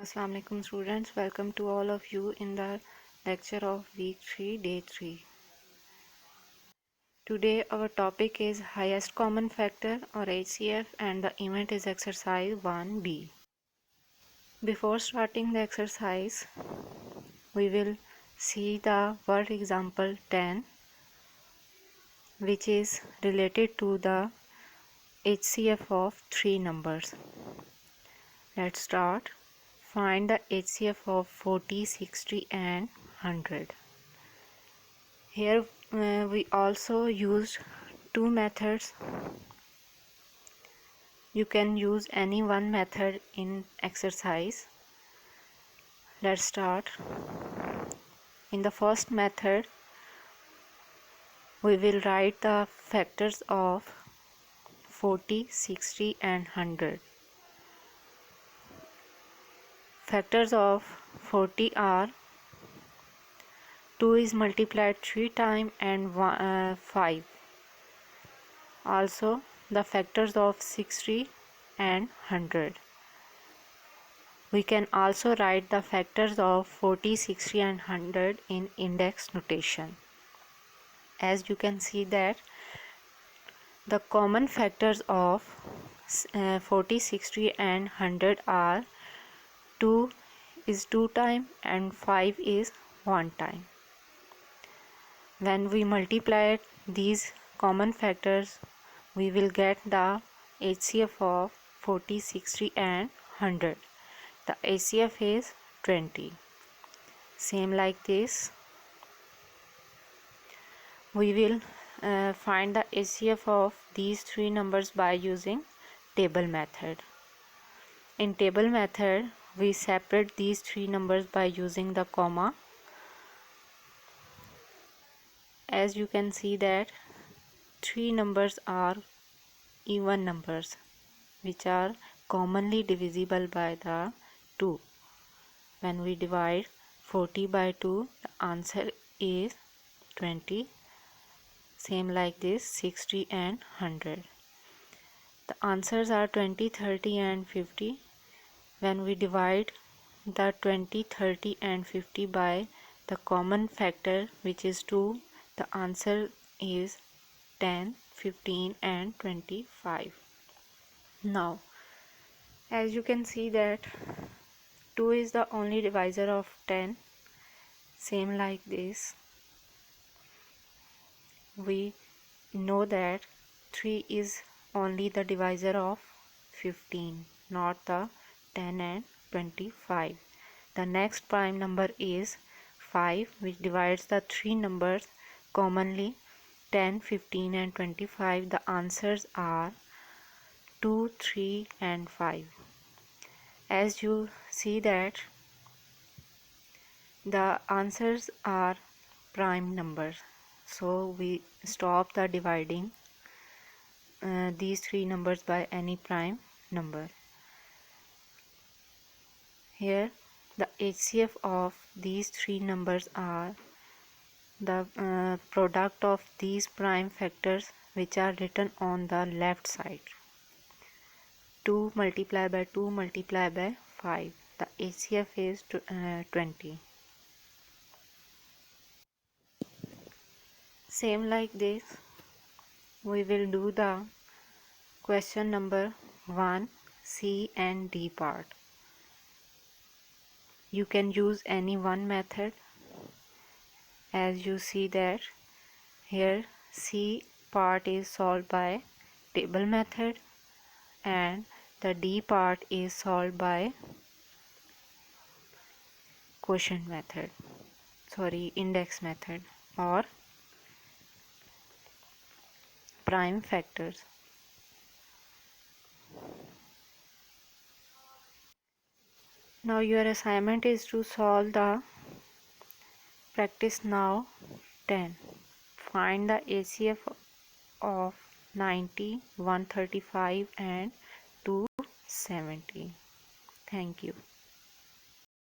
Assalamu alaikum students, welcome to all of you in the lecture of week 3 day 3. Today our topic is highest common factor or HCF and the event is exercise 1b. Before starting the exercise, we will see the word example 10 which is related to the HCF of three numbers. Let's start. Find the HCF of 40, 60 and 100. Here we also used two methods. You can use any one method in exercise. Let's start. In the first method, we will write the factors of 40, 60 and 100. Factors of 40 are 2 is multiplied 3 times and 5. Also the factors of 60 and 100. We can also write the factors of 40, 60 and 100 in index notation. As you can see that the common factors of 40, 60 and 100 are 2 is 2 times and 5 is 1 time. When we multiply these common factors, we will get the HCF of 40, 60 and 100. The HCF is 20. Same like this, we will find the HCF of these three numbers by using table method. In table method, we separate these three numbers by using the comma. As you can see that three numbers are even numbers which are commonly divisible by the 2. When we divide 40 by 2, the answer is 20. Same like this 60 and 100. The answers are 20, 30 and 50. When we divide the 20, 30 and 50 by the common factor which is 2, the answer is 10, 15 and 25. Now, as you can see that 2 is the only divisor of 10. Same like this, we know that 3 is only the divisor of 15, not the 10 and 25. The next prime number is 5, which divides the three numbers commonly 10, 15 and 25. The answers are 2, 3 and 5. As you see that the answers are prime numbers, so we stop the dividing these three numbers by any prime number. Here the HCF of these three numbers are the product of these prime factors which are written on the left side. 2 multiplied by 2 multiplied by 5. The HCF is 20. Same like this, we will do the question number 1, C and D part. You can use any one method. As you see that here C part is solved by table method and the D part is solved by quotient method, index method or prime factors. Now your assignment is to solve the practice now 10. Find the HCF of 90, 135 and 270. Thank you.